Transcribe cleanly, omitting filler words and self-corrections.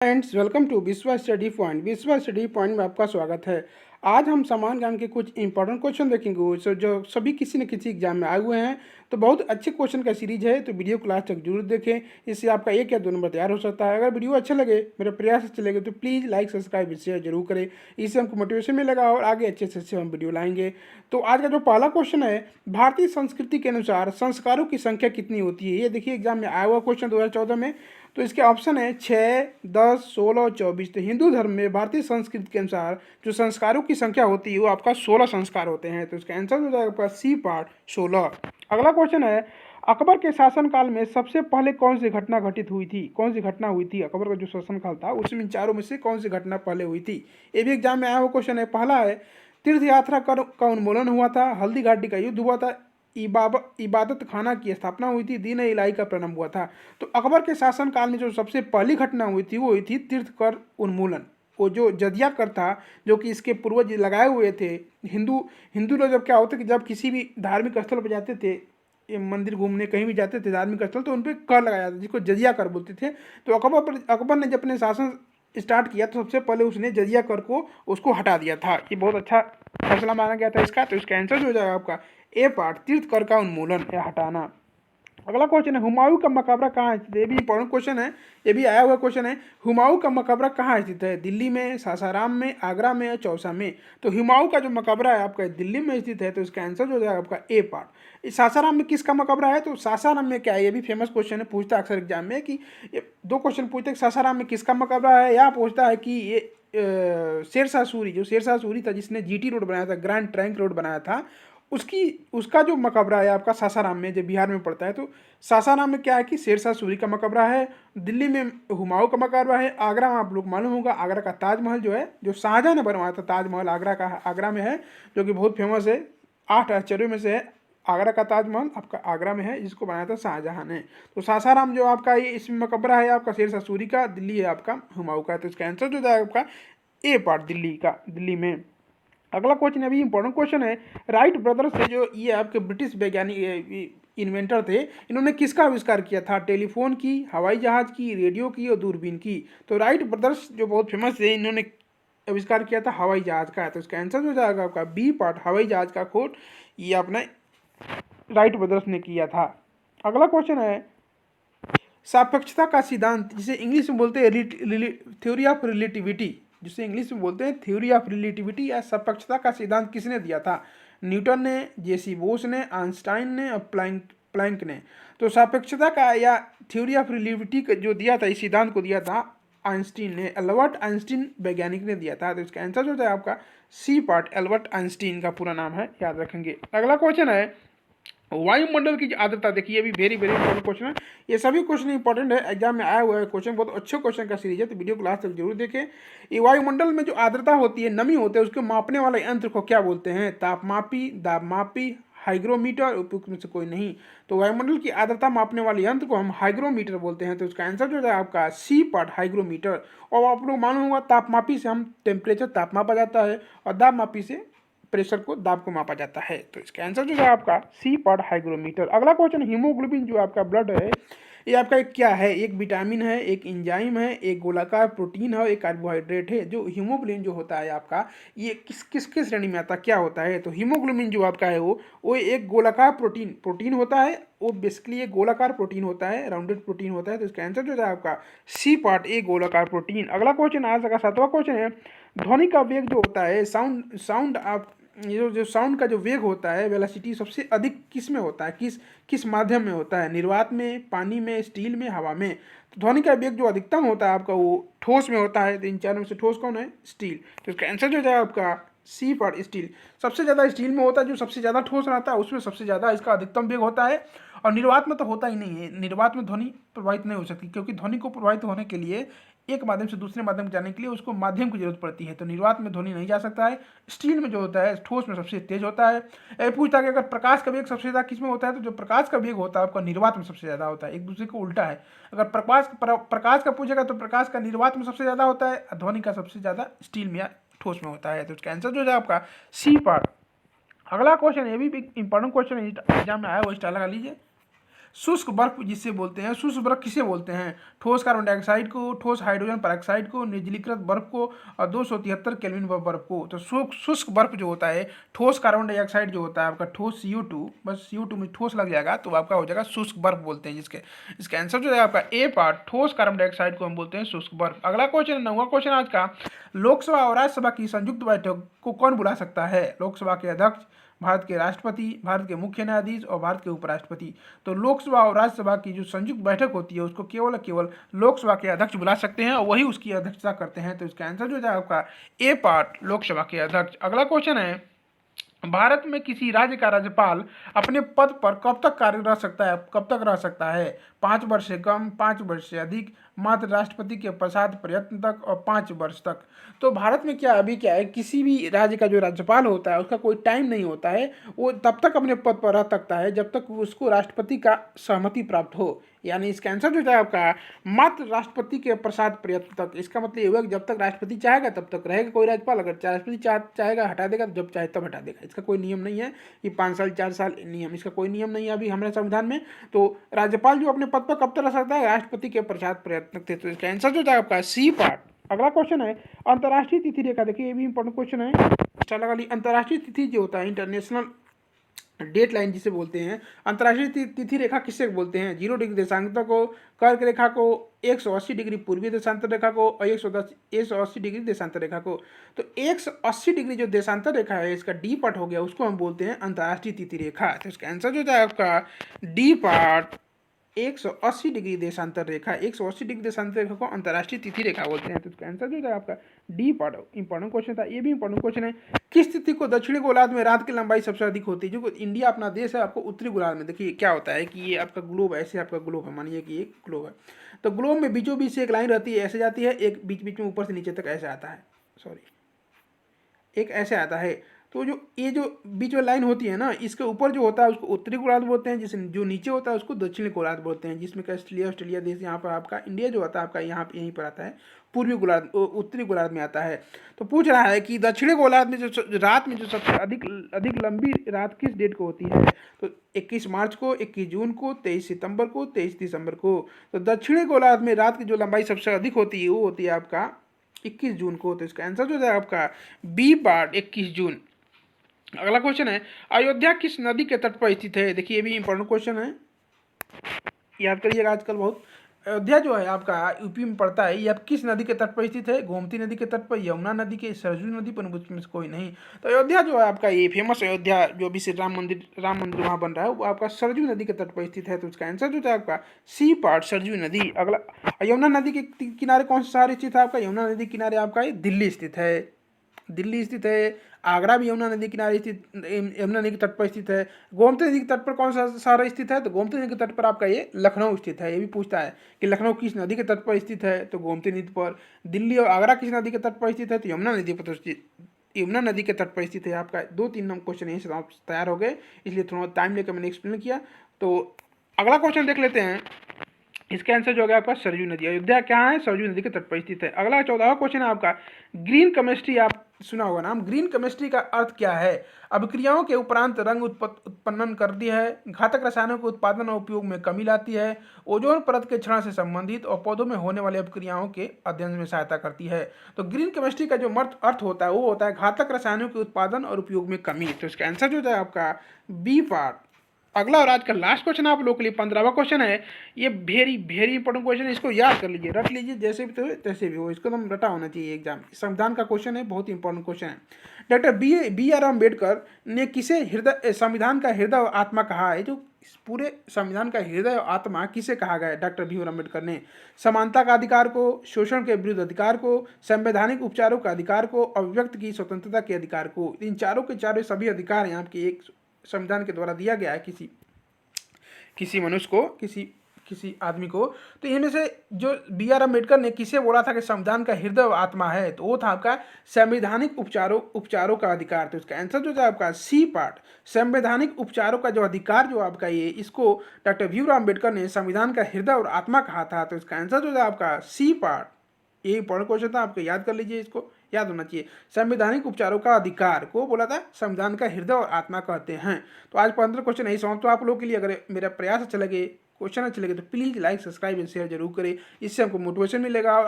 Friends, welcome to विश्वा study point. विश्वा study point में आपका स्वागत है। आज हम सामान्य ज्ञान के कुछ इंपॉर्टेंट क्वेश्चन देखेंगे जो सभी किसी न किसी एग्जाम में आए हुए हैं। तो बहुत अच्छे क्वेश्चन का सीरीज है, तो वीडियो क्लास तक जरूर देखें। इससे आपका 1 या 2 नंबर तैयार हो सकता है। अगर वीडियो अच्छा लगे, मेरे प्रयास अच्छे लगे, तो प्लीज़ लाइक सब्सक्राइब शेयर जरूर करें। इससे हमको मोटिवेशन मिलेगा और आगे अच्छे से अच्छे हम वीडियो लाएंगे। तो आज का जो पहला क्वेश्चन है, भारतीय संस्कृति के अनुसार संस्कारों की संख्या कितनी होती है? ये देखिए एग्जाम में आया हुआ क्वेश्चन 2014 में। तो इसके ऑप्शन है 6, 10, 16 और 24। तो हिंदू धर्म में भारतीय संस्कृति के अनुसार जो संस्कारों की संख्या होती है वो आपका 16 संस्कार होते हैं। तो इसका आंसर हो जाएगा आपका सी पार्ट 16। अगला क्वेश्चन है, अकबर के शासनकाल में सबसे पहले कौन सी घटना घटित हुई थी? कौन सी घटना हुई थी? अकबर का जो शासनकाल था उसमें चारों में से कौन सी घटना पहले हुई थी? ये भी एग्जाम में आया हुआ क्वेश्चन है। पहला है, तीर्थ यात्रा कर का उन्मूलन हुआ था। हल्दी घाटी का युद्ध हुआ था। इबादत खाना की स्थापना हुई थी। दीन इलाही का प्रारंभ हुआ था। तो अकबर के शासनकाल में जो सबसे पहली घटना हुई थी वो हुई थी तीर्थ कर उन्मूलन। वो जो जजिया कर था, जो कि इसके पूर्वज लगाए हुए थे। हिंदू हिंदू लोग जब क्या होता कि जब किसी भी धार्मिक स्थल पर जाते थे, ये मंदिर घूमने कहीं भी जाते थे धार्मिक स्थल, तो उन पर कर लगाया जाता जिसको जजिया कर बोलते थे। तो अकबर ने जब अपने शासन स्टार्ट किया तो सबसे पहले उसने जजिया कर को उसको हटा दिया था। ये बहुत अच्छा फैसला माना गया था इसका। तो इसका आंसर हो जाएगा आपका ए पार्ट, तीर्थ कर का उन्मूलन या हटाना। अगला क्वेश्चन है, हुमायूं का मकबरा कहाँ स्थित है? ये भी इंपॉर्टेंट क्वेश्चन है, ये भी आया हुआ क्वेश्चन है। हुमायूं का मकबरा कहाँ स्थित है? दिल्ली में, सासाराम में, आगरा में या चौसा में? तो हुमायूं का जो मकबरा है आपका दिल्ली में स्थित है। तो इसका आंसर हो जाएगा आपका ए पार्ट। इस सासाराम में किसका मकबरा है? तो सासाराम में क्या है, ये भी फेमस क्वेश्चन है, पूछता है अक्सर एग्जाम में कि ये 2 क्वेश्चन पूछते हैं, सासाराम में किसका मकबरा है, या पूछता है कि ये शेरशाह सूरी, जो शेरशाह सूरी था जिसने जीटी रोड बनाया था, ग्रैंड ट्रंक रोड बनाया था, उसका जो मकबरा है आपका सासाराम में, जो बिहार में पड़ता है। तो सासाराम में क्या है कि शेरशाह सूरी का मकबरा है। दिल्ली में हुमायूं का मकबरा है। आगरा में आप लोग मालूम होगा, आगरा का ताजमहल जो है, जो शाहजहां ने बनवाया था, ताजमहल आगरा में है, जो कि बहुत फेमस है। 8 आश्चर्यों में से है। आगरा का ताजमहल आपका आगरा में है, जिसको बनाया था शाहजहां ने। तो सासाराम जो आपका ये इसमें मकबरा है आपका शेरशाह सूरी का, दिल्ली है आपका हुमायूं का। तो इसका आंसर जो जाएगा आपका ए पार्ट, दिल्ली में। अगला क्वेश्चन अभी इंपॉर्टेंट क्वेश्चन है, राइट ब्रदर्स से जो ये आपके ब्रिटिश वैज्ञानिक इन्वेंटर थे, इन्होंने किसका आविष्कार किया था? टेलीफोन की, हवाई जहाज की, रेडियो की और दूरबीन की? तो राइट ब्रदर्स जो बहुत फेमस है, इन्होंने आविष्कार किया था हवाई जहाज का। तो इसका आंसर हो जाएगा आपका बी पार्ट, हवाई जहाज का खोज ये अपने राइट ब्रदर्स ने किया था। अगला क्वेश्चन है, सापेक्षता का सिद्धांत, जिसे इंग्लिश में बोलते हैं थ्योरी ऑफ रिलेटिविटी, जिसे इंग्लिश में बोलते हैं थ्योरी ऑफ रिलेटिविटी या सापेक्षता का सिद्धांत किसने दिया था? न्यूटन ने, जेसी बोस ने, आइंस्टाइन ने और प्लैंक ने? तो सापेक्षता का या थ्योरी ऑफ रिलेटिविटी का जो दिया था, इस सिद्धांत को दिया था आइंस्टीन ने, एल्बर्ट आइंस्टीन वैज्ञानिक ने दिया था। तो इसका आंसर हो जाए आपका सी पार्ट, एल्बर्ट आइंस्टीन का पूरा नाम है, याद रखेंगे। अगला क्वेश्चन है, वायुमंडल की आर्द्रता, देखिए ये भी वेरी वेरी इंपॉर्टेंट क्वेश्चन है। ये सभी क्वेश्चन इंपॉर्टेंट है, एग्जाम में आया हुआ है क्वेश्चन, बहुत अच्छे क्वेश्चन का सीरीज है, तो वीडियो क्लास तक जरूर देखें। ये वायुमंडल में जो आर्द्रता होती है, नमी होते हैं, उसको मापने वाले यंत्र को क्या बोलते हैं? तापमापी, दाबमापी, हाइग्रोमीटर, उपयुक्त में से कोई नहीं। तो वायुमंडल की आर्द्रता मापने वाले यंत्र को हम हाइग्रोमीटर बोलते हैं। तो इसका आंसर जो है आपका सी पार्ट, हाइग्रोमीटर। और आप लोग मालूम होगा, तापमापी से हम टेम्परेचर ताप मापा जाता है, और दाबमापी से प्रेशर को, दाब को मापा जाता है। तो इसका आंसर जो है आपका सी पार्ट, हाइग्रोमीटर। अगला क्वेश्चन, हीमोग्लोबिन जो आपका ब्लड है, ये आपका एक क्या है? एक विटामिन है, एक एंजाइम है, एक गोलाकार प्रोटीन है, एक कार्बोहाइड्रेट है। जो हीमोग्लोबिन जो होता है आपका, ये किस श्रेणी में आता, क्या होता है? तो हीमोग्लोबिन जो आपका है वो एक गोलाकार प्रोटीन होता है। वो बेसिकली एक गोलाकार प्रोटीन होता है, राउंडेड प्रोटीन होता है। तो इसका आंसर जो है आपका सी पार्ट, ए गोलाकार प्रोटीन। अगला क्वेश्चन आज का 7वां क्वेश्चन है, ध्वनि का वेग जो होता है, साउंड आप जो साउंड का जो वेग होता है, वेलोसिटी, सबसे अधिक किस में होता है, किस माध्यम में होता है? निर्वात में, पानी में, स्टील में, हवा में? तो ध्वनि का वेग जो अधिकतम होता है आपका वो ठोस में होता है। तो इन चारों में से ठोस कौन है? स्टील। तो इसका आंसर जो है आपका सी पार्ट, स्टील। सबसे ज़्यादा स्टील में होता है, जो सबसे ज़्यादा ठोस रहता है उसमें सबसे ज़्यादा इसका अधिकतम वेग होता है। और निर्वात में तो होता ही नहीं है, निर्वात में ध्वनि प्रभावित नहीं हो सकती, क्योंकि ध्वनि को प्रभावित होने के लिए, एक माध्यम से दूसरे माध्यम में जाने के लिए उसको माध्यम की जरूरत पड़ती है। तो निर्वात में ध्वनि नहीं जा सकता है। स्टील में जो होता है, ठोस में सबसे तेज होता है। पूछता है कि अगर प्रकाश का वेग सबसे ज़्यादा किस में होता है, तो जो प्रकाश का वेग होता है आपका निर्वात में सबसे ज़्यादा होता है। एक दूसरे को उल्टा है, अगर प्रकाश का पूछेगा तो प्रकाश का निर्वात में सबसे ज़्यादा होता है, ध्वनि का सबसे ज़्यादा स्टील में या ठोस में होता है। तो इसका आंसर जो है आपका सी पार्ट। अगला क्वेश्चन, ये भी इंपॉर्टेंट क्वेश्चन एग्जाम में आया, वो स्टार लगा लीजिए। शुष्क बर्फ जिससे बोलते हैं, शुष्क बर्फ किसे बोलते हैं? ठोस कार्बन डाइऑक्साइड को, ठोस हाइड्रोजन पेरोक्साइड को, निर्जलीकृत बर्फ को और 273 केल्विन बर्फ को। तो शुष्क बर्फ जो होता है, ठोस कार्बन डाइऑक्साइड जो होता है आपका, ठोस CO2, बस CO2 में ठोस लग जाएगा तो आपका हो जाएगा शुष्क बर्फ बोलते हैं, जिसके इसका आंसर जो है आपका ए पार्ट, ठोस कार्बन डाइऑक्साइड को हम बोलते हैं शुष्क बर्फ। अगला क्वेश्चन, 9वां क्वेश्चन आज का, लोकसभा और राज्यसभा की संयुक्त बैठक को कौन बुला सकता है? लोकसभा के अध्यक्ष, भारत के राष्ट्रपति, भारत के मुख्य न्यायाधीश और भारत के उपराष्ट्रपति। तो लोकसभा और राज्यसभा की जो संयुक्त बैठक होती है उसको केवल लोकसभा के अध्यक्ष बुला सकते हैं और वही उसकी अध्यक्षता करते हैं। तो इसका आंसर जो है आपका ए पार्ट, लोकसभा के अध्यक्ष। अगला क्वेश्चन है, भारत में किसी राज्य का राज्यपाल अपने पद पर कब तक कार्य रह सकता है? कब तक रह सकता है? 5 वर्ष से कम, 5 वर्ष से अधिक, मात्र राष्ट्रपति के प्रसाद प्रयत्न तक और 5 वर्ष तक। तो भारत में अभी क्या है, किसी भी राज्य का जो राज्यपाल होता है उसका कोई टाइम नहीं होता है, वो तब तक अपने पद पर रह सकता है जब तक उसको राष्ट्रपति का सहमति प्राप्त हो। यानी इसका आंसर जो है आपका मात्र राष्ट्रपति के प्रसाद प्रयत्न तक। इसका मतलब ये हुआ कि जब तक राष्ट्रपति चाहेगा तब तक रहेगा कोई राज्यपाल, अगर राष्ट्रपति चाहेगा हटा देगा तो जब चाहे तब हटा देगा। इसका कोई नियम नहीं है कि 5 साल 4 साल नियम, इसका कोई नियम नहीं है अभी हमारे संविधान में। तो राज्यपाल जो अपने पद पर कब तक रह सकता है? राष्ट्रपति के प्रसाद प्रयत्न थे। तो इसका आंसर जो है आपका सी पार्ट। अगला क्वेश्चन है, अंतर्राष्ट्रीय तिथि रेखा। देखिए ये भी इंपॉर्टेंट क्वेश्चन है। अंतर्राष्ट्रीय तिथि जो होता है, इंटरनेशनल डेट लाइन जिसे बोलते हैं, अंतर्राष्ट्रीय तिथि रेखा किससे बोलते हैं? 0 डिग्री देशांतर को, कर्क रेखा को, 180 डिग्री पूर्वी देशांतर रेखा को और 180 डिग्री देशांतर रेखा को। तो 180 डिग्री जो देशांतर रेखा है, इसका डी पार्ट हो गया, उसको हम बोलते हैं अंतर्राष्ट्रीय तिथि रेखा। तो इसका आंसर जो है आपका डी पार्ट, 180 डिग्री देशांतर रेखा। 180 डिग्री देशांतर रेखा को अंतर्राष्ट्रीय तिथि रेखा बोलते हैं। तो इसका आंसर जो है आपका डी पार्ट। इंपॉर्टेंट क्वेश्चन था, ये भी इंपॉर्टेंट क्वेश्चन है। किस तिथि को दक्षिणी गोलार्ध में रात की लंबाई सबसे अधिक होती है? जो इंडिया अपना देश है, आपको उत्तरी गोलार्ध में, देखिए क्या होता है कि ये आपका ग्लोब, ऐसे आपका ग्लोब है, मानिए कि ये ग्लोब है, तो ग्लोब में बीचों बीच से एक लाइन रहती है, ऐसे जाती है, एक बीच बीच में ऊपर से नीचे तक ऐसे आता है, एक ऐसे आता है। तो ये जो बीच में लाइन होती है ना, इसके ऊपर जो होता है उसको उत्तरी गोलार्ध बोलते हैं, जिसमें जो नीचे होता है उसको दक्षिणी गोलार्ध बोलते हैं, जिसमें का ऑस्ट्रेलिया देश यहाँ पर आपका, इंडिया जो होता है आपका यहाँ यहीं पर आता है, पूर्वी गोलार्ध, उत्तरी गोलार्ध में आता है। तो पूछ रहा है कि दक्षिणी गोलार्ध में जो रात में जो सबसे अधिक लंबी रात किस डेट को होती है? तो 21 मार्च को, 21 जून को, 23 सितंबर को, 23 दिसंबर को। तो दक्षिणी गोलार्ध में रात की जो लंबाई सबसे अधिक होती है वो होती है आपका 21 जून को। तो इसका आंसर जो है आपका बी पार्ट, 21 जून। अगला क्वेश्चन है, अयोध्या किस नदी के तट पर स्थित है? देखिए ये भी इंपॉर्टेंट क्वेश्चन है, याद करिएगा। आजकल बहुत अयोध्या जो है आपका यूपी में पड़ता है, ये आप किस नदी के तट पर स्थित है? गोमती नदी के तट पर, यमुना नदी के, सरजू नदी पर, में से कोई नहीं। तो अयोध्या जो है आपका, ये फेमस अयोध्या जो अभी से राम मंदिर वहाँ बन रहा है, वो आपका सरजू नदी के तट पर स्थित है। तो इसका आंसर जो है आपका सी पार्ट, सरजू नदी। अगला, यमुना नदी के किनारे कौन सा शहर स्थित है आपका? यमुना नदी किनारे आपका ये दिल्ली स्थित है, दिल्ली स्थित है। आगरा भी यमुना नदी किनारे स्थित, यमुना नदी के तट पर स्थित है। गोमती नदी के तट पर कौन सा शहर स्थित है? तो गोमती नदी के तट पर आपका ये लखनऊ स्थित है। ये भी पूछता है कि लखनऊ किस नदी के तट पर स्थित है? तो गोमती नदी पर। दिल्ली और आगरा किस नदी के तट पर स्थित है? तो यमुना नदी पर स्थित, यमुना नदी के तट पर स्थित है। आपका 2-3 क्वेश्चन यहीं से आप तैयार हो गए, इसलिए थोड़ा टाइम लेकर मैंने एक्सप्लेन किया। तो अगला क्वेश्चन देख लेते हैं, इसका आंसर जो होगा आपका सरजू नदी। अयोध्या क्या है? सरजू नदी के तट पर स्थित है। अगला 14वां क्वेश्चन है आपका, ग्रीन केमिस्ट्री, आप सुना होगा नाम। ग्रीन केमिस्ट्री का अर्थ क्या है? अभिक्रियाओं के उपरांत रंग उत्पन्न करती है, घातक रसायनों के उत्पादन और उपयोग में कमी लाती है, ओजोन परत के क्षरण से संबंधित और पौधों में होने वाली अभिक्रियाओं के अध्ययन में सहायता करती है। तो ग्रीन केमिस्ट्री का जो अर्थ होता है वो होता है घातक रसायनों के उत्पादन और उपयोग में कमी। तो इसका आंसर जो है आपका बी पार्ट। अगला और आज का लास्ट क्वेश्चन आप लोगों के लिए 15वां क्वेश्चन है। ये वेरी इंपॉर्टेंट क्वेश्चन है, इसको याद कर लीजिए, रट लीजिए, जैसे भी तो तैसे भी हो, इसको एकदम रटा होना चाहिए एग्जाम। संविधान का क्वेश्चन है, बहुत इंपॉर्टेंट क्वेश्चन है। डॉक्टर बी आर अम्बेडकर ने किसे संविधान का हृदय और आत्मा कहा है? जो पूरे संविधान का हृदय और आत्मा किसे कहा गया है? डॉक्टर भीम अम्बेडकर ने। समानता का अधिकार को, शोषण के विरुद्ध अधिकार को, संवैधानिक उपचारों का अधिकार को, अभिव्यक्ति की स्वतंत्रता के अधिकार को। इन चारों के चारों सभी अधिकार यहाँ के एक संविधान के द्वारा दिया गया है किसी मनुष्य को, किसी आदमी को। तो इनमें से जो बी आर अम्बेडकर ने किसे बोला था कि संविधान का हृदय और आत्मा है? तो वो था आपका संवैधानिक उपचारों का अधिकार। तो इसका आंसर जो है आपका सी पार्ट, संवैधानिक उपचारों का जो अधिकार जो आपका ये, इसको डॉक्टर भीमराव अम्बेडकर ने संविधान का हृदय और आत्मा कहा था। तो इसका आंसर जो है आपका सी पार्ट। ये इंपॉर्टेंट क्वेश्चन था, आपको याद कर लीजिए इसको, याद होना चाहिए। संवैधानिक उपचारों का अधिकार को बोला था संविधान का हृदय और आत्मा कहते हैं। तो आज 15 क्वेश्चन यही समाप्त। तो आप लोगों के लिए अगर मेरा प्रयास अच्छा लगे, क्वेश्चन अच्छे लगे तो please like, subscribe and share जरूर करें, इससे हमको मोटिवेशन मिलेगा।